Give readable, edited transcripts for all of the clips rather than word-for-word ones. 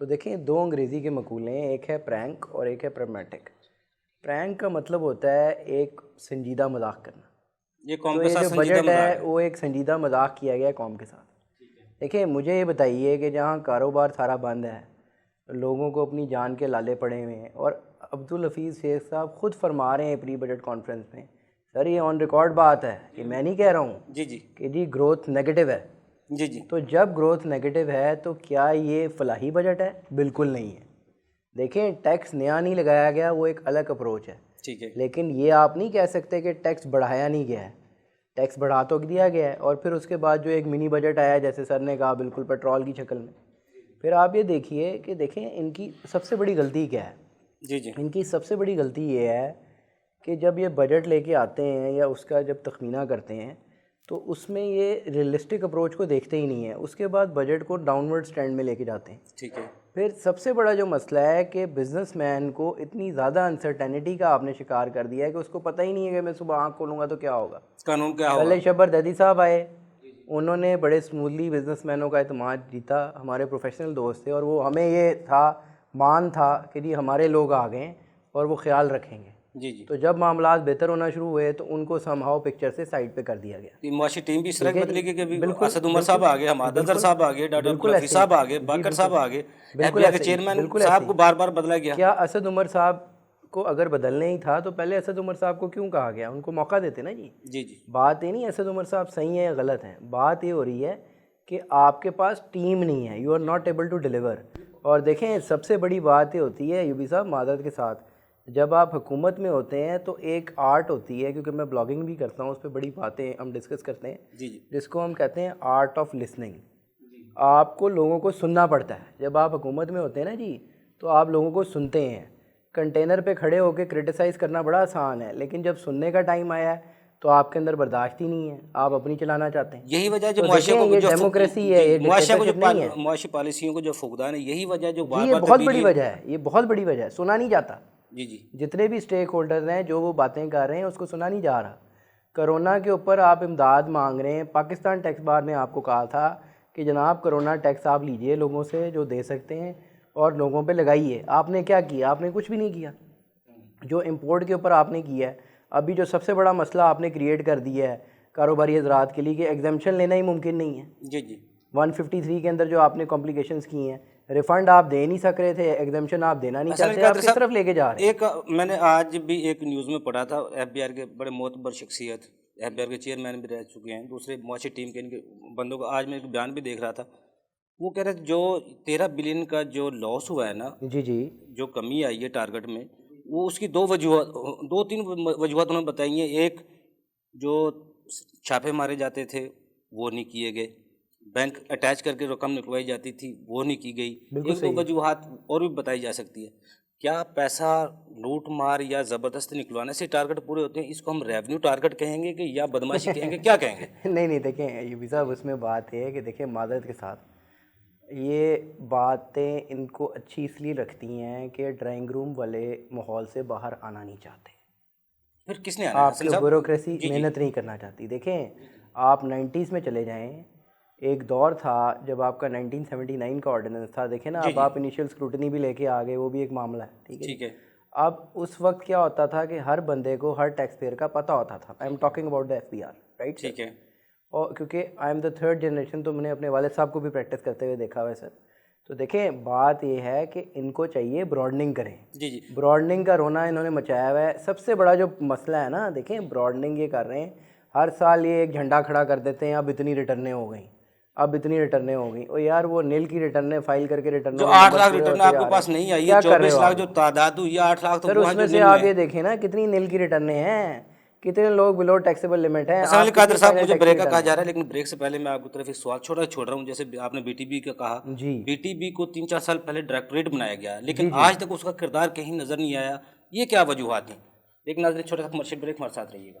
تو دیکھیں دو انگریزی کے مقولے ہیں, ایک ہے پرینک اور ایک ہے پریگمیٹک. پرینک کا مطلب ہوتا ہے ایک سنجیدہ مذاق کرنا. یہ قوم تو کے یہ ساتھ جو سنجیدہ بجٹ مذاق ہے وہ ایک سنجیدہ مذاق کیا گیا ہے قوم کے ساتھ. دیکھیں مجھے یہ بتائیے کہ جہاں کاروبار سارا بند ہے, لوگوں کو اپنی جان کے لالے پڑے ہوئے ہیں, اور عبدالحفیظ شیخ صاحب خود فرما رہے ہیں پری بجٹ کانفرنس میں, سر یہ آن ریکارڈ بات ہے, یہ میں نہیں کہہ رہا ہوں جی جی کہ جی گروتھ نیگیٹو ہے. جی جی تو جب گروتھ نیگیٹو ہے تو کیا یہ فلاحی بجٹ ہے؟ بالکل نہیں ہے. دیکھیں ٹیکس نیا نہیں لگایا گیا, وہ ایک الگ اپروچ ہے, ٹھیک ہے. لیکن یہ آپ نہیں کہہ سکتے کہ ٹیکس بڑھایا نہیں گیا ہے. ٹیکس بڑھا تو دیا گیا ہے, اور پھر اس کے بعد جو ایک منی بجٹ آیا جیسے سر نے کہا بالکل پیٹرول کی شکل میں. پھر آپ یہ دیکھیے کہ دیکھیں ان کی سب سے بڑی غلطی کیا ہے. جی جی ان کی سب سے بڑی غلطی یہ ہے کہ جب یہ بجٹ لے کے آتے ہیں یا اس کا جب تخمینہ کرتے ہیں تو اس میں یہ ریئلسٹک اپروچ کو دیکھتے ہی نہیں ہیں, اس کے بعد بجٹ کو ڈاؤن ورڈ سٹینڈ میں لے کے جاتے ہیں. ٹھیک ہے. پھر سب سے بڑا جو مسئلہ ہے کہ بزنس مین کو اتنی زیادہ انسرٹینٹی کا آپ نے شکار کر دیا ہے کہ اس کو پتہ ہی نہیں ہے کہ میں صبح آنکھ کھولوں گا تو کیا ہوگا, قانون کیا ہوگا. پہلے شبر ددی صاحب آئے, انہوں نے بڑے اسموتھلی بزنس مینوں کا اعتماد جیتا, ہمارے پروفیشنل دوست تھے, اور وہ ہمیں یہ تھا مان تھا کہ جی ہمارے لوگ آ گئے اور وہ خیال رکھیں گے. جی جی تو جب معاملات بہتر ہونا شروع ہوئے تو ان کو سم ہاؤ پکچر سے سائڈ پہ کر دیا گیا. یہ معاشی ٹیم بھی اس طرح بدلی کہ ابھی بالکل اسد عمر صاحب آ گئے, حماد اظہر صاحب آ گئے, ڈاکٹر بالکل عبدالحفیظ ایسے صاحب ہی. آ گئے, جی باقر بالکل. صاحب آ گئے, ایف بالکل بی آئی کے ایسے ہی. چیئرمین بالکل صاحب ایسے کو ہی. بار بار بدلا گیا. کیا اسد عمر صاحب کو اگر بدلنا ہی تھا تو پہلے اسد عمر صاحب کو کیوں کہا گیا, ان کو موقع دیتے نا جی. جی جی بات یہ نہیں اسد عمر صاحب صحیح ہیں یا غلط ہیں, بات یہ ہو رہی ہے کہ آپ کے پاس ٹیم نہیں ہے, you are not able to deliver. اور دیکھیں سب سے بڑی بات یہ ہوتی ہے یوبی صاحب معذرت کے ساتھ, جب آپ حکومت میں ہوتے ہیں تو ایک آرٹ ہوتی ہے, کیونکہ میں بلاگنگ بھی کرتا ہوں, اس پہ بڑی باتیں ہم ڈسکس کرتے ہیں, جی جی جس کو ہم کہتے ہیں آرٹ آف لسننگ. آپ کو لوگوں کو سننا پڑتا ہے. جب آپ حکومت میں ہوتے ہیں نا جی تو آپ لوگوں کو سنتے ہیں. کنٹینر پہ کھڑے ہو کے کرٹیسائز کرنا بڑا آسان ہے, لیکن جب سننے کا ٹائم آیا ہے تو آپ کے اندر برداشت ہی نہیں ہے, آپ اپنی چلانا چاہتے ہیں. یہی وجہ جو تو معاشرے دیکھیں کو یہ جو ڈیموکریسی ہے, یہ معاشرے کو جو ڈکٹیٹرشپ نہیں ہے. معاشی پالیسیوں کو جو فقدان ہے, یہی وجہ جو جی بار یہ بار بہت بڑی تبدیلی. وجہ ہے, یہ بہت بڑی وجہ ہے, سنا نہیں جاتا. جی جی جتنے بھی اسٹیک ہولڈرز ہیں جو وہ باتیں کر رہے ہیں اس کو سنا نہیں جا رہا. کرونا کے اوپر آپ امداد مانگ رہے ہیں, پاکستان ٹیکس بار نے آپ کو کہا تھا کہ جناب کرونا ٹیکس آپ لیجئے لوگوں سے جو دے سکتے ہیں اور لوگوں پہ لگائیے. آپ نے کیا کیا؟ آپ نے کچھ بھی نہیں کیا. جو امپورٹ کے اوپر آپ نے کیا ہے, ابھی جو سب سے بڑا مسئلہ آپ نے کریٹ کر دیا ہے کاروباری حضرات کے لیے کہ ایگزمپشن لینا ہی ممکن نہیں ہے. جی جی 153 کے اندر جو آپ نے کمپلیکیشنز کی ہیں, ریفنڈ آپ دے نہیں سک رہے تھے, ایگزمپشن آپ دینا نہیں چاہتے, آپ کس طرف لے کے جا رہے ہیں؟ ایک میں نے آج بھی ایک نیوز میں پڑھا تھا, ایف بی آر کے بڑے معتبر شخصیت, ایف بی آر کے چیئرمین بھی رہ چکے ہیں, دوسرے معاشی ٹیم کے ان کے بندوں کو, آج میں ایک بیان بھی دیکھ رہا تھا, وہ کہہ رہے تھے جو 13 بلین کا جو لاس ہوا ہے نا, جی جی جو کمی آئی ہے ٹارگٹ میں, وہ اس کی دو تین وجوہات انہوں نے بتائی ہیں. ایک جو چھاپے مارے جاتے تھے وہ نہیں کیے گئے, بینک اٹیچ کر کے رقم نکلوائی جاتی تھی وہ نہیں کی گئی. ایک دو وجوہات اور بھی بتائی جا سکتی ہے. کیا پیسہ لوٹ مار یا زبردستی نکلوانے سے ٹارگٹ پورے ہوتے ہیں؟ اس کو ہم ریونیو ٹارگٹ کہیں گے کہ یا بدماشی کہیں گے, کیا کہیں گے؟ نہیں دیکھیں یوبی صاحب اس میں بات ہے کہ دیکھیں معذرت کے ساتھ یہ باتیں ان کو اچھی اس لیے رکھتی ہیں کہ ڈرائنگ روم والے ماحول سے باہر آنا نہیں چاہتے. پھر کس نے آنا ہے آپ حسن کی صاحب؟ بیوروکریسی محنت نہیں کرنا چاہتی. دیکھیں آپ 90s میں چلے جائیں, ایک دور تھا جب آپ کا 1979 کا آرڈیننس تھا, دیکھیں نا اب آپ انیشیل اسکروٹنی بھی لے کے آ گئے, وہ بھی ایک معاملہ ہے. ٹھیک ہے. اب اس وقت کیا ہوتا تھا کہ ہر بندے کو ہر ٹیکس پیئر کا پتہ ہوتا تھا. I am talking about the F B R, right? ٹھیک ہے. اور کیونکہ I am the third generation, تو میں نے اپنے والد صاحب کو بھی پریکٹس کرتے ہوئے دیکھا ہوا ہے سر. تو دیکھیں بات یہ ہے کہ ان کو چاہیے براڈننگ کریں. جی جی براڈننگ کا رونا انہوں نے مچایا ہوا ہے. سب سے بڑا جو مسئلہ ہے نا, دیکھیں براڈننگ یہ کر رہے ہیں, ہر سال یہ ایک جھنڈا کھڑا کر دیتے ہیں, اب اتنی ریٹرنیں ہو گئیں, اب اتنی ریٹرنیں ہو گئیں. اور یار وہ نیل کی ریٹرنیں فائل کر کے ریٹرنوں جو 8 لاکھ ریٹرن آپ کے پاس نہیں آئی ہے, 24 لاکھ جو تعداد ہوئی ہے, 8 لاکھ تو سر اس میں سے آپ یہ دیکھیں نا کتنی نیل کی ریٹرنیں ہیں, کتنے لوگ بلو ٹیکسیبل لمٹ ہیں. علی قادر صاحب مجھے بریک کا کہا جا رہا ہے, لیکن بریک سے پہلے میں آپ کی طرف ایک سوال چھوڑ رہا ہوں. جیسے آپ نے بی ٹی بی کا کہا, جی بی ٹی بی کو 3-4 سال پہلے ڈائریکٹوریٹ بنایا گیا, لیکن آج تک اس کا کردار کہیں نظر نہیں آیا. یہ کیا وجوہات ہیں؟ ایک ناظرین چھوٹا سا کمرشل بریک, ہمارے ساتھ رہیے گا.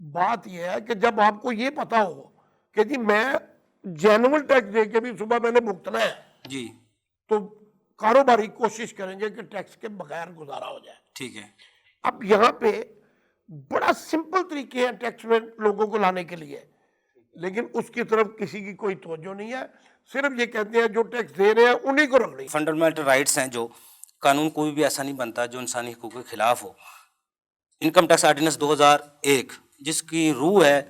بات یہ ہے کہ جب آپ کو یہ پتا ہو کہ جی میں جینول ٹیکس دے کے بھی صبح میں نے بھگتنا ہے جی تو کاروباری کوشش کریں گے کہ ٹیکس کے بغیر گزارا ہو جائے. ٹھیک ہے. اب یہاں پہ بڑا سمپل طریقے ہیں ٹیکس میں لوگوں کو لانے کے لیے, لیکن اس کی طرف کسی کی کوئی توجہ نہیں ہے. صرف یہ کہتے ہیں جو ٹیکس دے رہے ہیں انہیں کو رکھ رہی. فنڈامنٹل رائٹس ہیں جو قانون کوئی بھی ایسا نہیں بنتا جو انسانی حقوق کے خلاف ہو. انکم ٹیکس آرڈیننس 2001 جس کی روح ہے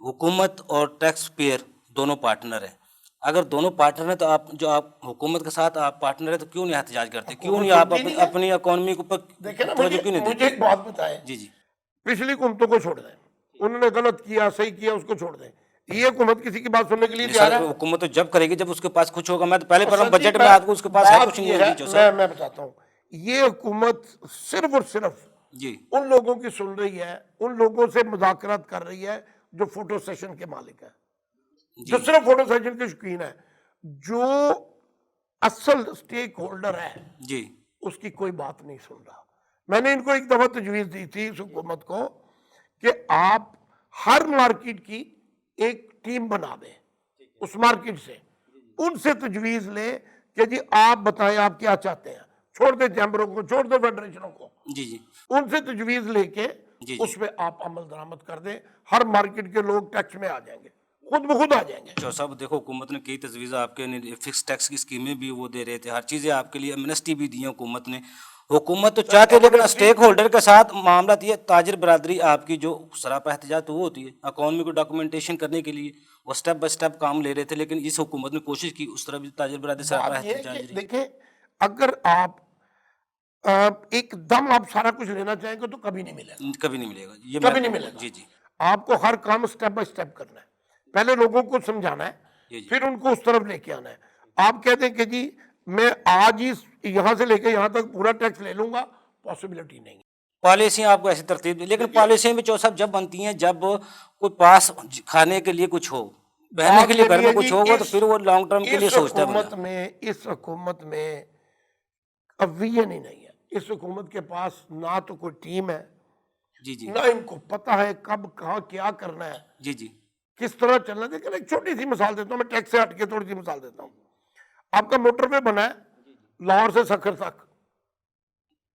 حکومت اور ٹیکس پیئر دونوں پارٹنر ہیں. اگر دونوں پارٹنر ہیں تو آپ جو آپ حکومت کے ساتھ آپ پارٹنر ہیں تو کیوں نہیں احتجاج کرتے, کیوں نہیں آپ اپنی اکانومی کے اوپر توجہ کیوں نہیں مجھے دیتے؟ ایک بات بتائیں, جی جی پچھلی حکومتوں کو چھوڑ دیں, انہوں نے غلط کیا صحیح کیا اس کو چھوڑ دیں, یہ حکومت کسی کی بات سننے کے لیے تیار ہے؟ حکومت تو جب کرے گی جب اس کے پاس کچھ ہوگا. میں تو پہلے کہہ رہا ہوں بجٹ میں آپ کو اس کے پاس ہے کچھ نہیں ہے. جی میں بتاتا ہوں, یہ حکومت صرف اور صرف جی ان لوگوں کی سن رہی ہے, ان لوگوں سے مذاکرات کر رہی ہے جو فوٹو سیشن کے مالک ہیں, جو صرف فوٹو سیشن کے شوقین ہے. جو اصل سٹیک ہولڈر ہے جی اس کی کوئی بات نہیں سن رہا. میں نے ان کو ایک دفعہ تجویز دی تھی اس حکومت کو کہ آپ ہر مارکیٹ کی ایک ٹیم بنا دیں اس مارکیٹ سے, ان سے تجویز لیں کہ جی آپ بتائیں آپ کیا چاہتے ہیں, چھوڑ دیں چیمبروں کو, چھوڑ دیں فیڈریشنوں کو, جی جی ان سے تجویز لے کے جی اس پہ آپ عمل درآمد کر دیں. ہر مارکیٹ کے لوگ ٹیکس میں آ جائیں گے, خود بخود آ جائیں گے. چور صاحب دیکھو حکومت نے کئی تجویز آپ کے فکس ٹیکس کی اسکیمیں بھی وہ دے رہے تھے, ہر چیزیں آپ کے لیے امنسٹی بھی دی ہیں حکومت نے. حکومت تو چاہتے لیکن اسٹیک ہولڈر کے ساتھ معاملہ یہ تاجر برادری آپ کی جو سراپا احتجاج تو وہ ہوتی ہے اکانومی کو ڈاکومنٹیشن کرنے کے لیے وہ اسٹیپ بائی اسٹیپ کام لے رہے تھے, لیکن اس حکومت نے کوشش کی اس طرح بھی تاجر برادری سراپا بات یہ ہے احتجاج کہ رہی. دیکھیں اگر آپ ایک دم آپ سارا کچھ لینا چاہیں گے تو کبھی نہیں ملے گا, کبھی نہیں ملے گا, یہ کبھی نہیں ملے گا. جی جی آپ کو ہر کام سٹیپ بائی سٹیپ کرنا ہے, پہلے لوگوں کو سمجھانا ہے, جی جی پھر ان کو اس طرف لے کے آنا ہے. آپ کہتے ہیں کہ جی میں آج ہی یہاں سے لے کے یہاں تک پورا ٹیکس لے لوں گا, پاسبلٹی نہیں ہے. پالیسیاں آپ کو ایسی ترتیب دی, لیکن پالیسیاں بھی چور صاحب جب بنتی ہیں جب کوئی پاس کھانے کے لیے کچھ ہو, بہنے کے لیے گھر میں کچھ ہوگا تو پھر وہ لانگ ٹرم کے لیے سوچتا ہے بندہ. اس حکومت میں اویژن ہی نہیں ہے. اس حکومت کے پاس نہ تو کوئی ٹیم ہے, جی جی نہ ان کو پتہ ہے کب کہاں کیا کرنا ہے, جی جی کس طرح چلنا ہے. دیکھیں ایک چھوٹی سی مثال دیتا ہوں, میں ٹیکس سے ہٹ کے تھوڑی سی مثال دیتا ہوں. آپ کا موٹر وے بنا ہے لاہور سے سکھر تک,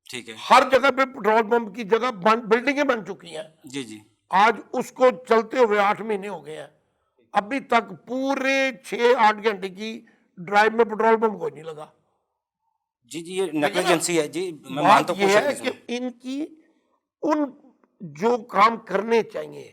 ٹھیک ہے. ہر جگہ پہ پیٹرول پمپ کی جگہ بلڈنگیں بن چکی ہیں. جی جی آج اس کو چلتے ہوئے 8 مہینے ہو گئے ہیں, ابھی تک پورے 6-8 گھنٹے کی ڈرائیو میں پیٹرول پمپ کوئی نہیں لگا. جی جی یہ نیگلیجنسی ہے. جی میں بات مانتا ہوں یہ کوئی ہے شک کہ نہیں. ان کی ان جو کام کرنے چاہیے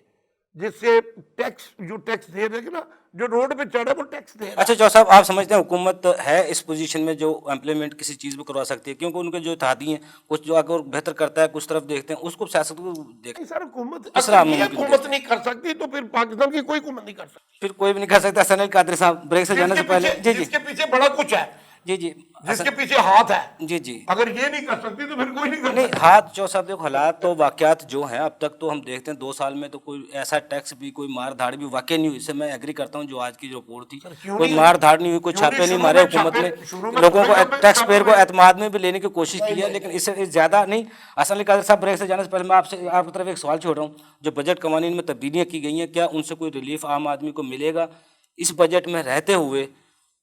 جس سے ٹیکس جو ٹیکس دے رہے نا, جو روڈ پہ چڑھے وہ ٹیکس دے رہا. اچھا چور صاحب آپ سمجھتے ہیں حکومت ہے اس پوزیشن میں جو امپلیمنٹ کسی چیز کو کروا سکتی ہے, کیونکہ ان کے جو اتحادی ہیں کچھ جو اگر بہتر کرتا ہے کچھ طرف دیکھتے ہیں اس کو سیاست کو دیکھ سر حکومت کس طرح اگر یہ ممکن حکومت نہیں کر سکتی تو پھر پاکستان کی کوئی حکومت نہیں کر سکتی. پھر کوئی بھی نہیں کر سکتا. حسن علی قادری صاحب بریک سے جانے سے پہلے جی جی جس کے پیچھے بڑا کچھ ہے, جی جی جس کے پیچھے ہاتھ ہے, جی جی اگر یہ نہیں کر سکتی تو پھر کوئی نہیں کر نہیں سکتا. ہاتھ جو صاحب دیکھو حالات تو واقعات جو ہیں اب تک تو ہم دیکھتے ہیں 2 سال میں تو کوئی ایسا ٹیکس بھی کوئی مار دھاڑ بھی واقع نہیں ہوئی. اس سے میں ایگری کرتا ہوں جو آج کی جو رپورٹ تھی کوئی مار دھاڑ نہیں ہوئی, کوئی چھاپے نہیں مارے حکومت نے, لوگوں کو ٹیکس پیئر کو اعتماد میں بھی لینے کی کوشش کی ہے, لیکن اس سے زیادہ نہیں. حسن علی قادری صاحب بریک سے جانے سے پہلے میں آپ کی طرف ایک سوال چھوڑ رہا ہوں. جو بجٹ قوانین میں تبدیلیاں کی گئی ہیں کیا ان سے کوئی ریلیف عام آدمی کو ملے گا؟ اس بجٹ میں رہتے ہوئے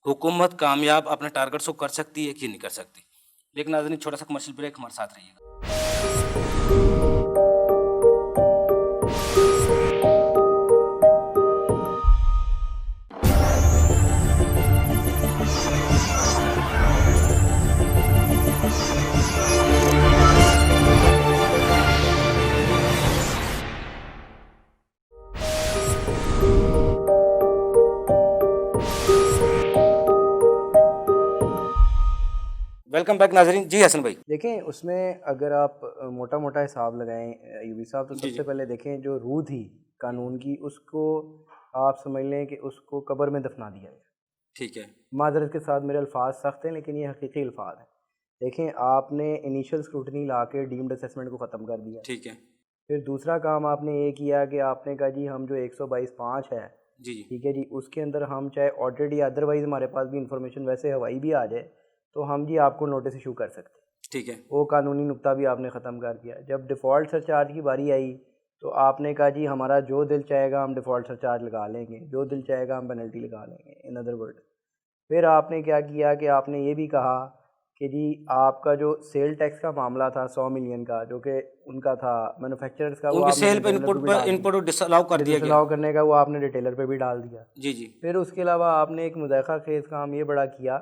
حکومت کامیاب اپنے ٹارگٹس کو کر سکتی ہے کہ نہیں کر سکتی؟ لیکن ناظرین چھوٹا سا کمرشل بریک, ہمارے ساتھ رہیے گا. ویلکم بیک ناظرین. جی حسن بھائی دیکھیں اس میں اگر آپ موٹا موٹا حساب لگائیں ایوبی صاحب, تو سب سے پہلے دیکھیں جو روح تھی قانون کی اس کو آپ سمجھ لیں کہ اس کو قبر میں دفنا دیا گیا. ٹھیک ہے. معذرت کے ساتھ میرے الفاظ سخت ہیں لیکن یہ حقیقی الفاظ ہیں. دیکھیں آپ نے انیشل اسکروٹنی لا کے ڈیمڈ اسیسمنٹ کو ختم کر دیا. ٹھیک ہے. پھر دوسرا کام آپ نے یہ کیا کہ آپ نے کہا جی ہم جو 122(5) ہے جی جی ٹھیک ہے جی, اس کے اندر ہم چاہے آڈیٹ یا ادروائز ہمارے پاس بھی انفارمیشن ویسے ہوائی بھی آ جائے تو ہم جی آپ کو نوٹس ایشو کر سکتے. ٹھیک ہے. وہ قانونی نقطہ بھی آپ نے ختم کر دیا. جب ڈیفالٹ سرچارج کی باری آئی تو آپ نے کہا جی ہمارا جو دل چاہے گا ہم ڈیفالٹ سرچارج لگا لیں گے، جو دل چاہے گا ہم پینلٹی لگا لیں گے، ان ادر ورڈ۔ پھر آپ نے کیا کیا کہ آپ نے یہ بھی کہا کہ جی آپ کا جو سیل ٹیکس کا معاملہ تھا 100 ملین کا، جو کہ ان کا تھا مینوفیکچررز کا، وہ ان کی آپ نے سیل پہ ریٹیلر پہ بھی ڈال انپوٹ ڈس الاؤ کر دیا ڈس گیا۔ الاؤ کرنے کا، وہ آپ نے ریٹیلر پہ بھی ڈال دیا۔ جی جی پھر اس کے علاوہ آپ نے ایک مضحکہ خیز کام یہ بڑا کیا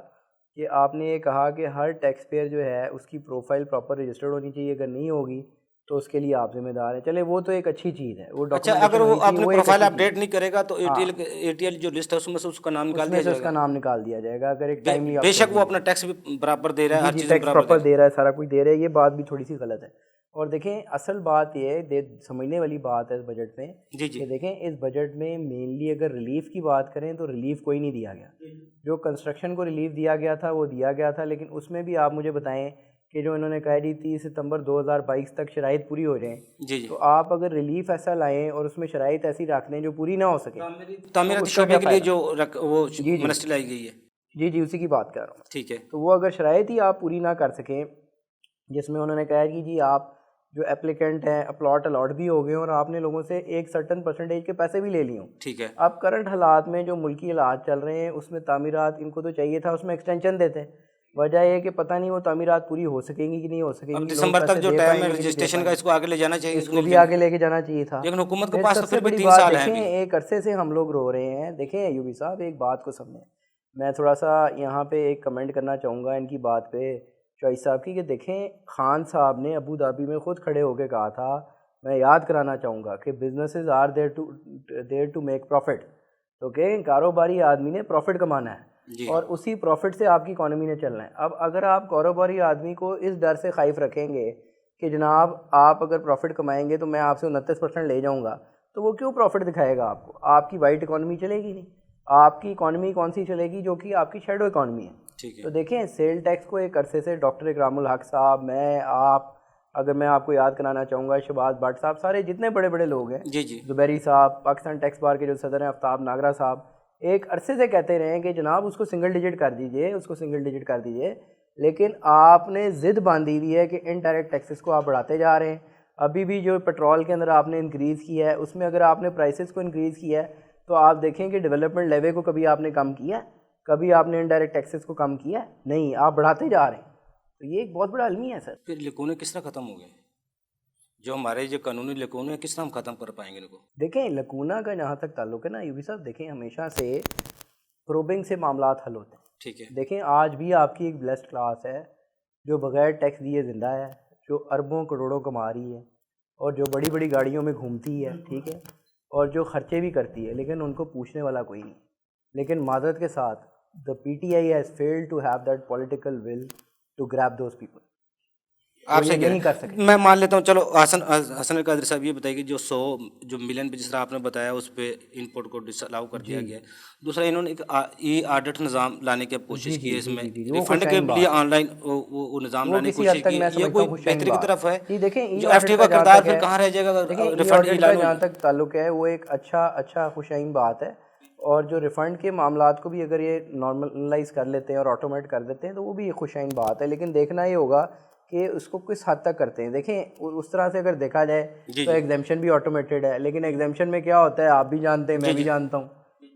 کہ آپ نے یہ کہا کہ ہر ٹیکس پیئر جو ہے اس کی پروفائل پراپر رجسٹرڈ ہونی چاہیے، اگر نہیں ہوگی تو اس کے لیے آپ ذمہ دار ہیں۔ چلے وہ تو ایک اچھی چیز ہے، وہ اچھا، ڈاکومنٹیشن اگر وہ ہونی چاہیے، اپنی وہ ایک پروفائل اچھی اپڈیٹ نہیں کرے گا تو ہاں، اے ٹی ایل جو لسٹ ہے اس میں سے اس کا نام اس نکال میں دیا سے اس جائے کا گا۔ نام نکال دیا جائے گا اگر ایک ٹائملی بے شک وہ اپنا ٹیکس بھی برابر دے رہا ہے، جی ہر جی چیز میں ٹیکس برابر دے پراپر رہا دے رہا ہے، سارا کچھ دے رہا ہے۔ یہ بات بھی تھوڑی سی غلط ہے۔ اور دیکھیں اصل بات یہ ہے، سمجھنے والی بات ہے اس بجٹ میں ہے۔ جی جی کہ دیکھیں اس بجٹ میں مینلی اگر ریلیف کی بات کریں تو ریلیف کوئی نہیں دیا گیا۔ جو کنسٹرکشن کو ریلیف دیا گیا تھا وہ دیا گیا تھا، لیکن اس میں بھی آپ مجھے بتائیں کہ جو انہوں نے کہا جی 30 ستمبر 2022 تک شرائط پوری ہو جائیں، جی جی تو آپ اگر ریلیف ایسا لائیں اور اس میں شرائط ایسی رکھ دیں جو پوری نہ ہو سکے، تعمیراتی اس کا شعبے کیا کے لیے فائدہ؟ جو وہ جی جی منسٹری لائی گئی ہے۔ جی جی اسی کی بات کر رہا ہوں۔ ٹھیک ہے۔ تو وہ اگر شرائط ہی آپ پوری نہ کر سکیں، جس میں انہوں نے کہا کہ جی آپ جو اپلیکنٹ ہیں پلاٹ الاٹ بھی ہو گئے اور آپ نے لوگوں سے ایک سرٹن پرسنٹیج کے پیسے بھی لے لیے ہوں۔ ٹھیک ہے۔ اب کرنٹ حالات میں جو ملکی حالات چل رہے ہیں اس میں تعمیرات ان کو تو چاہیے تھا اس میں ایکسٹینشن دیتے، وجہ یہ ہے کہ پتہ نہیں وہ تعمیرات پوری ہو سکیں گی کہ نہیں ہو سکیں اب گی، لوگ دسمبر پیسے تک جو دے ٹائم پائیں ہے گے کہ نہیں دے رجسٹریشن کا پائیں اس کو آگے لے جانا چاہیے، گے، اس کو بھی آگے لے کے جانا چاہیے تھا۔ لیکن حکومت کے پھر پاس سب تو سے پھر بھی بڑی 3 بات سال ہیں دیکھیں، ابھی۔ ایک عرصے سے ہم لوگ رو رہے ہیں۔ دیکھیں ایوبی صاحب ایک بات کو سمجھیں، میں تھوڑا سا یہاں پہ ایک کمنٹ کرنا چاہوں گا ان کی بات پہ چوائس صاحب کی، کہ دیکھیں خان صاحب نے ابو دھابی میں خود کھڑے ہو کے کہا تھا، میں یاد کرانا چاہوں گا کہ businesses are there to make profit, تو کہ کاروباری آدمی نے پروفٹ کمانا ہے جی اور اسی پروفٹ سے آپ کی اکانومی نے چلنا ہے۔ اب اگر آپ کاروباری آدمی کو اس ڈر سے خائف رکھیں گے کہ جناب آپ اگر پروفٹ کمائیں گے تو میں آپ سے 29% لے جاؤں گا، تو وہ کیوں پروفٹ دکھائے گا آپ کو؟ آپ کی وائٹ اکانومی چلے گی نہیں، آپ کی اکانومی کون سی چلے گی؟ جو کہ آپ کی شیڈو اکانومی ہے۔ ٹھیک ہے۔ تو دیکھیں سیل ٹیکس کو ایک عرصے سے ڈاکٹر اکرام الحق صاحب، اگر میں آپ کو یاد کرانا چاہوں گا شہباز بٹ صاحب، سارے جتنے بڑے بڑے لوگ ہیں، جی جی زبیری صاحب، پاکستان ٹیکس بار کے جو صدر ہیں آفتاب ناگرا صاحب، ایک عرصے سے کہتے رہے ہیں کہ جناب اس کو سنگل ڈیجٹ کر دیجئے، اس کو سنگل ڈیجٹ کر دیجئے، لیکن آپ نے ضد باندھی ہوئی ہے کہ انڈائریکٹ ٹیکسز کو آپ بڑھاتے جا رہے ہیں۔ ابھی بھی جو پیٹرول کے اندر آپ نے انکریز کیا ہے اس میں اگر آپ نے پرائسز کو انکریز کیا ہے تو آپ دیکھیں کہ ڈیولپمنٹ لیول کو کبھی آپ نے کم کیا ہے؟ کبھی آپ نے انڈائریکٹ ٹیکسز کو کم کیا ہے؟ نہیں، آپ بڑھاتے جا رہے ہیں۔ تو یہ ایک بہت بڑا المیہ ہے سر۔ پھر لکونے کس طرح ختم ہو گئے؟ جو ہمارے جو قانونی لکونے ہیں کس طرح ہم ختم کر پائیں گے ان کو؟ دیکھیں لکونہ کا جہاں تک تعلق ہے نا یوبی صاحب، دیکھیں ہمیشہ سے پروبنگ سے معاملات حل ہوتے ہیں۔ ٹھیک ہے۔ دیکھیں آج بھی آپ کی ایک بلیسڈ کلاس ہے جو بغیر ٹیکس دیے زندہ ہے، جو اربوں کروڑوں کما رہی ہے اور جو بڑی بڑی گاڑیوں میں گھومتی ہے، ٹھیک ہے، اور جو خرچے بھی کرتی ہے، لیکن ان کو پوچھنے والا کوئی نہیں۔ لیکن معذرت کے ساتھ the PTI has failed to have that political will to grab those people۔ آپ وہ سے یہ نہیں کر سکے۔ میں مان لیتا ہوں، چلو حسن القادری صاحب یہ بتائیے کہ جو 100 جو ملین پہ جس طرح آپ نے بتایا اس پہ انپوٹ کو ڈس الاؤ کر دیا گیا ہے۔ دوسرا انہوں نے ایک ای آڈٹ نظام لانے کی کوشش کی ہے، اس میں ریفنڈ کے لیے آن لائن وہ نظام لانے کی کوشش کی ہے، یہ کوئی بہتری کی طرف ہے؟ جی دیکھیں جو ایف ٹی او کا کردار پھر کہاں رہ جائے گا دیکھیں ریفنڈ کی کا جہاں تک تعلق ہے وہ ایک اچھا خوشائن بات ہے، اور جو ریفنڈ کے معاملات کو بھی اگر یہ نارملائز کر لیتے ہیں اور آٹومیٹ کر دیتے ہیں تو وہ بھی ایک خوشائن بات ہے، لیکن دیکھنا یہ ہوگا کہ اس کو کس حد تک کرتے ہیں۔ دیکھیں اس طرح سے اگر دیکھا جائے تو ایگزیمشن بھی آٹومیٹڈ ہے، لیکن ایگزیمشن میں کیا ہوتا ہے آپ بھی جانتے ہیں، میں بھی جانتا ہوں،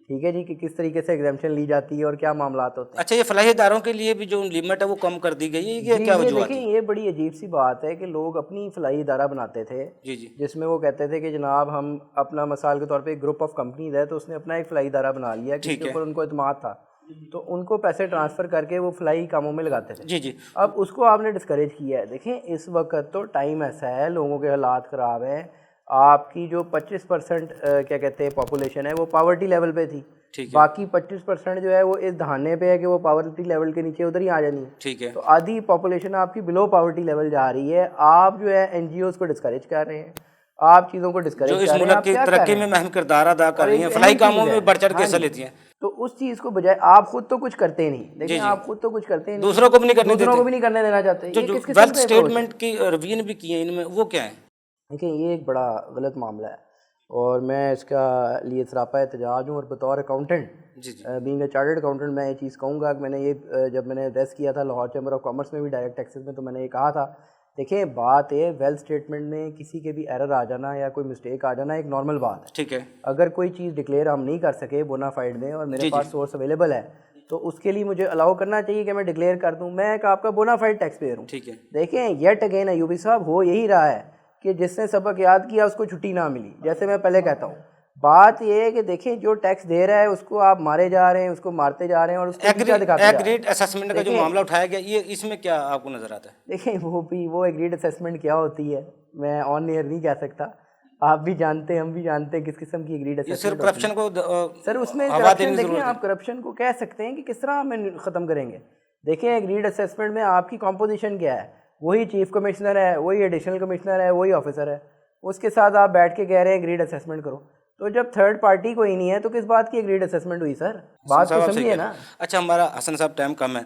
ٹھیک ہے جی، کہ کس طریقے سے ایگزیمشن لی جاتی ہے اور کیا معاملات ہوتے ہیں۔ اچھا، یہ فلاحی اداروں کے لیے بھی جو لمٹ ہے وہ کم کر دی گئی ہے، یہ کیا وجوہات دیکھیں ہے؟ یہ بڑی عجیب سی بات ہے کہ لوگ اپنی فلاحی ادارہ بناتے تھے جی جی جس میں وہ کہتے تھے کہ جناب ہم اپنا مثال کے طور پہ ایک گروپ آف کمپنیز ہے تو اس نے اپنا ایک فلاحی ادارہ بنا لیا کہ اس کے اوپر ان کو اعتماد تھا، تو ان کو پیسے ٹرانسفر کر کے وہ فلاحی کاموں میں لگاتے تھے۔ جی جی اب اس کو آپ نے ڈسکریج کیا ہے۔ دیکھیں اس وقت تو ٹائم ایسا ہے، لوگوں کے حالات خراب ہیں، آپ کی جو 25% کیا کہتے ہیں پاپولیشن ہے وہ پاورٹی لیول پہ تھی، باقی 25% جو ہے وہ اس دہانے پہ ہے کہ وہ پاورٹی لیول کے نیچے ادھر ہی آ جانی ہے، ٹھیک ہے۔ تو آدھی پاپولیشن آپ کی بلو پاورٹی لیول جا رہی ہے۔ آپ جو ہے این جی اوز کو ڈسکریج کر رہے ہیں، آپ چیزوں کو ڈسکریج جو کر اس رہے ہیں، ملک آپ کی کیا کر ترقی رہے میں ہیں؟ اہم کردار ادا کر اور رہی ہیں، ایک فلاحی اہم کاموں چیز میں ہے، بڑھ چڑھ کے ہاں حصہ جی، لیتی ہیں، تو اس چیز کو بجائے آپ خود تو کچھ کرتے نہیں، دیکھیں آپ خود تو کچھ کرتے نہیں، دوسروں کو بھی نہیں کرنے دیتے، دوسروں کو بھی نہیں کرنے دینا چاہتے۔ جو یہ کس قسم ویلتھ کا اپروچ ہے؟ اسٹیٹمنٹ کی روین بھی کی ہیں ان میں، وہ کیا ہے؟ دیکھیں یہ ایک بڑا غلط معاملہ ہے اور میں اس کا لیے سراپا احتجاج ہوں، اور بطور اکاؤنٹنٹ جی جی بینگ اے چارٹرڈ اکاؤنٹنٹ میں یہ چیز کہوں گا کہ میں نے یہ جب میں نے ایڈریس کیا تھا لاہور چیمبر آف کامرس میں بھی ڈائریکٹ ٹیکسز میں، تو میں نے یہ کہا تھا دیکھیں بات ہے ویلتھ اسٹیٹمنٹ میں کسی کے بھی ایرر آ جانا یا کوئی مسٹیک آ جانا ایک نارمل بات ہے. ٹھیک ہے. اگر کوئی چیز ڈکلیئر ہم نہیں کر سکے بونا فائڈ میں اور میرے پاس سورس اویلیبل ہے تو اس کے لیے مجھے الاؤ کرنا چاہیے کہ میں ڈکلیئر کر دوں. میں ایک آپ کا بونا فائڈ ٹیکس پیئر ہوں. ٹھیک ہے. دیکھیں یٹ اگین ایوبی صاحب ہو یہی رہا ہے کہ جس نے سبق یاد کیا اس کو چھٹی نہ ملی. جیسے میں پہلے کہتا ہوں بات یہ ہے کہ دیکھیں جو ٹیکس دے رہا ہے اس کو آپ مارے جا رہے ہیں, اس کو مارتے جا رہے ہیں اور اس کو پیچھا دکھاتے جا رہے ہیں. ایگریڈ اسیسمنٹ کا جو معاملہ اٹھایا گیا یہ اس میں کیا آپ کو نظر آتا ہے؟ دیکھیں وہ ایگریڈ اسیسمنٹ کیا ہوتی ہے میں آن ایئر نہیں کہہ سکتا. آپ بھی جانتے ہیں ہم بھی جانتے ہیں کس قسم کی ایگریڈ اسیسمنٹ کرپشن کو سر اس میں کرپشن دیکھیں آپ کرپشن کو کہہ سکتے ہیں کہ کس طرح ہم ختم کریں گے. دیکھیں ایگریڈ اسیسمنٹ میں آپ کی کمپوزیشن کیا ہے, وہی چیف کمشنر ہے, وہی ایڈیشنل کمشنر ہے, وہی آفیسر ہے, اس کے ساتھ آپ بیٹھ کے کہہ رہے ہیں ایگریڈ اسیسمنٹ کرو. تو جب تھرڈ پارٹی کوئی نہیں ہے تو کس بات کی ایگریڈ اسیسمنٹ ہوئی سر؟ بات تو سمجھیے نا. اچھا ہمارا حسن صاحب ٹائم کم ہے,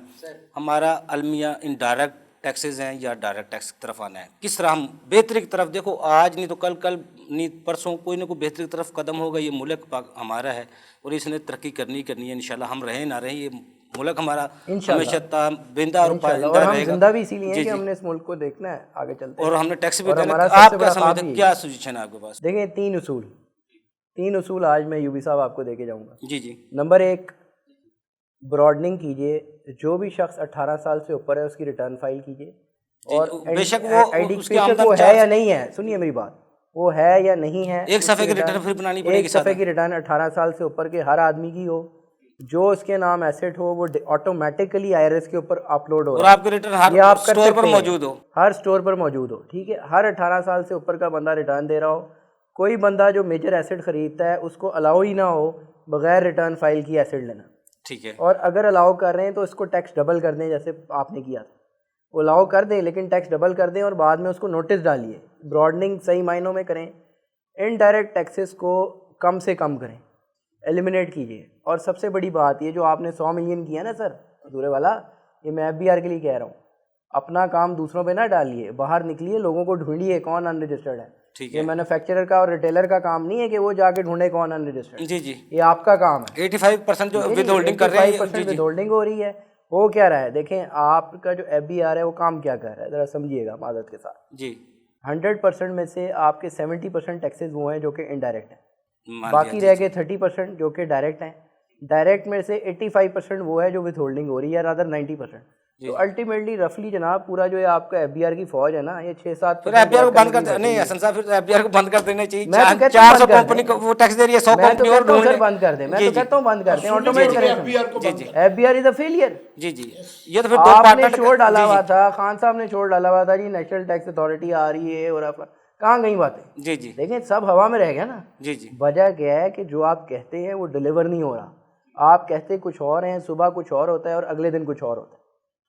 ہمارا المیہ انڈائریکٹ ٹیکسز ہیں یا ڈائریکٹ ٹیکس کی طرف آنا ہے, کس طرح ہم بہتری کی طرف, دیکھو آج نہیں تو کل نہیں پرسوں کوئی نہ کوئی بہتری کی طرف قدم ہوگا. یہ ملک ہمارا ہے اور اس نے ترقی کرنی ہے انشاءاللہ. ہم رہیں نہ رہیں یہ ملک ہمارا ہمیشہ بندہ اور پائندہ رہے گا. زندہ بھی اسی لیے ہیں کہ ہم نے اس ملک کو دیکھنا ہے, آگے چلتے ہیں اور ہم نے ٹیکس بھی دینا. ہمارا آپ کیا سمجھتے ہیں, کیا سجیشن ہے آپ کے پاس؟ دیکھیں تین اصول آج میں یوبی صاحب آپ کو دے کے جاؤں گا. جی. نمبر 1 براڈننگ کیجئے, جو بھی شخص 18 سال سے اوپر ہے اس کی ریٹرن فائل کیجئے. اور بے شک وہ ہے یا نہیں ہے, سنیے میری بات, وہ ہے یا نہیں ہے, ایک صفحے کی ریٹرن پھر بنانی پڑے گی. ایک صفحے کی ریٹرن 18 سال سے اوپر کے ہر آدمی کی ہو, جو اس کے نام ایسٹ ہو وہ آٹومیٹکلی IRS کے اوپر اپلوڈ ہو, اور آپ کی ریٹرن ہر اسٹور پر موجود ہو, ہر اسٹور پر موجود ہو. ٹھیک ہے, ہر 18 سال سے اوپر کا بندہ ریٹرن دے رہا ہو. کوئی بندہ جو میجر ایسٹ خریدتا ہے اس کو الاؤ ہی نہ ہو بغیر ریٹرن فائل کی ایسٹ لینا. ٹھیک ہے. اور اگر الاؤ کر رہے ہیں تو اس کو ٹیکس ڈبل کر دیں جیسے آپ نے کیا تھا. وہ الاؤ کر دیں لیکن ٹیکس ڈبل کر دیں اور بعد میں اس کو نوٹس ڈالیے. براڈننگ صحیح معنوں میں کریں, انڈائریکٹ ٹیکسز کو کم سے کم کریں, ایلیمنیٹ کیجیے. اور سب سے بڑی بات یہ جو آپ نے 100 ملین کیا نا سر ادھورے والا, یہ میں FBR کے لیے کہہ رہا ہوں, اپنا کام دوسروں پہ نہ ڈالیے, باہر نکلیے, لوگوں کو ڈھونڈیے کون ان رجسٹرڈ ہے. یہ مینوفیکچرر کا اور ریٹیلر کا کام نہیں ہے کہ وہ جا کے ڈھونڈے کون ان رجسٹرڈ. جی یہ آپ کا کام ہے. 85% جو ود ہولڈنگ کر رہے ہیں, 85% ود ہولڈنگ ہو رہی ہے. وہ کیا رہا ہے, دیکھیں آپ کا جو FBR ہے وہ کام کیا کر رہا ہے, ذرا سمجھیے گا معذرت کے ساتھ. جی 100% میں سے آپ کے 70% ٹیکسز وہ ہیں جو کہ انڈائریکٹ ہیں, باقی رہ گئے 30% جو کہ ڈائریکٹ ہیں. ڈائریکٹ میں سے 85% وہ ہے جو ود ہولڈنگ ہو رہی ہے, رادر 90%. تو الٹیمیٹلی رفلی جناب پورا جو ہے آپ کا FBR کی فوج ہے نا, یہ 6-7 FBR کو بند کر دیں. نہیں حسن صاحب, پھر FBR کو بند کر دینا چاہیے. 400 کمپنی کو وہ ٹیکس دے رہی ہے, 100 کمپنی اور ڈھونڈ بند کر دیں. میں تو کہتا ہوں بند کر دیں, آٹومیٹ کریں. FBR is a failure. جی یہ تو پھر دو آپ نے چھوڑ ڈالا ہوا تھا, خان صاحب نے چھوڑ ڈالا ہوا تھا جی نیشنل ٹیکس اتھارٹی آ رہی ہے, اور کہاں گئی باتیں. جی دیکھیں سب ہوا میں رہ گیا نا. جی وجہ کیا ہے کہ جو آپ کہتے ہیں وہ ڈلیور نہیں ہو رہا. آپ کہتے کچھ اور ہیں, صبح کچھ اور ہوتا ہے اور اگلے دن کچھ اور ہوتا ہے.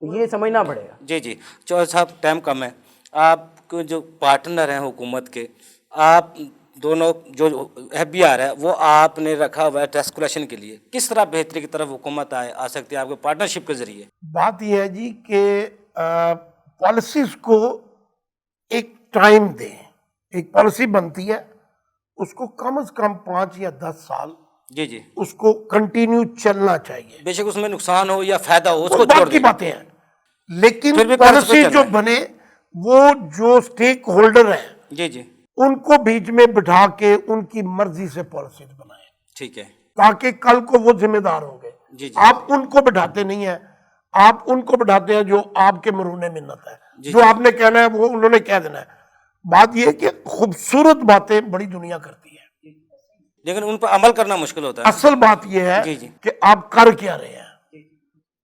یہ سمجھنا پڑے گا. جی چودھری صاحب ٹائم کم ہے, آپ کو جو پارٹنر ہیں حکومت کے, آپ دونوں جو FBR ہے وہ آپ نے رکھا ہوا ہے ٹیکس کلیکشن کے لیے, کس طرح بہتری کی طرف حکومت آ سکتی ہے آپ کے پارٹنرشپ کے ذریعے؟ بات یہ ہے جی کہ پالیسیز کو ایک ٹائم دیں. ایک پالیسی بنتی ہے اس کو کم از کم 5 یا 10 سال جی اس کو کنٹینیو چلنا چاہیے. بے شک اس میں نقصان ہو یا فائدہ ہو اس کو چھوڑ کی باتیں ہیں, لیکن پالیسی جو بنے وہ جو اسٹیک ہولڈر ہیں جی ان کو بیچ میں بٹھا کے ان کی مرضی سے پالیسیز بنائیں. ٹھیک ہے, تاکہ کل کو وہ ذمہ دار ہوں گے. آپ ان کو بٹھاتے نہیں ہیں, آپ ان کو بٹھاتے ہیں جو آپ کے مرہون منت ہے, جو آپ نے کہنا ہے وہ انہوں نے کہہ دینا ہے. بات یہ ہے کہ خوبصورت باتیں بڑی دنیا کرتی ہے لیکن ان پر عمل کرنا مشکل ہوتا ہے. اصل بات یہ ہے کہ آپ کر کیا رہے ہیں.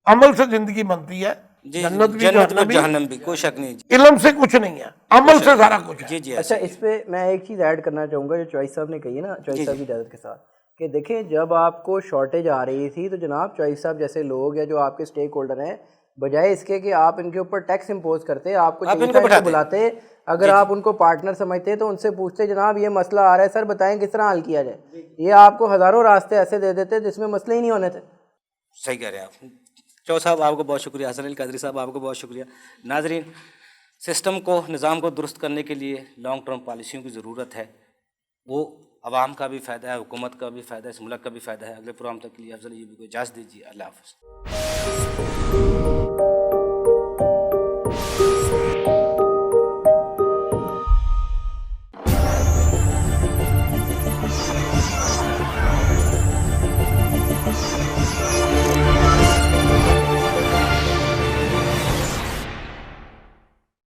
عمل سے زندگی بنتی ہے, جنت بھی جہنم بھی, کوئی شک نہیں. علم سے کچھ نہیں ہے, عمل سے سارا کچھ ہے. جی اچھا اس پہ میں ایک چیز ایڈ کرنا چاہوں گا جو چوائس صاحب نے کہی ہے نا, چوائس صاحب کی اجازت کے ساتھ, کہ دیکھیں جب آپ کو شارٹیج آ رہی تھی تو جناب چوائس صاحب جیسے لوگ یا جو آپ کے اسٹیک ہولڈر ہیں, بجائے اس کے کہ آپ ان کے اوپر ٹیکس امپوز کرتے, آپ کو بلاتے, اگر آپ ان کو پارٹنر سمجھتے تو ان سے پوچھتے جناب یہ مسئلہ آ رہا ہے سر بتائیں کس طرح حل کیا جائے. یہ آپ کو ہزاروں راستے ایسے دے دیتے جس میں مسئلے ہی نہیں ہونے تھے. صحیح کہہ رہے ہیں آپ. چودھری صاحب آپ کو بہت شکریہ, حسن علی قادری صاحب آپ کو بہت شکریہ. ناظرین, سسٹم کو, نظام کو درست کرنے کے لیے لانگ ٹرم پالیسیوں کی ضرورت ہے. وہ عوام کا بھی فائدہ ہے, حکومت کا بھی فائدہ ہے, اس ملک کا بھی فائدہ ہے. اگلے پروگرام تک کے لیے افضل ایوبی کو اجازت دیجیے. اللہ حافظ.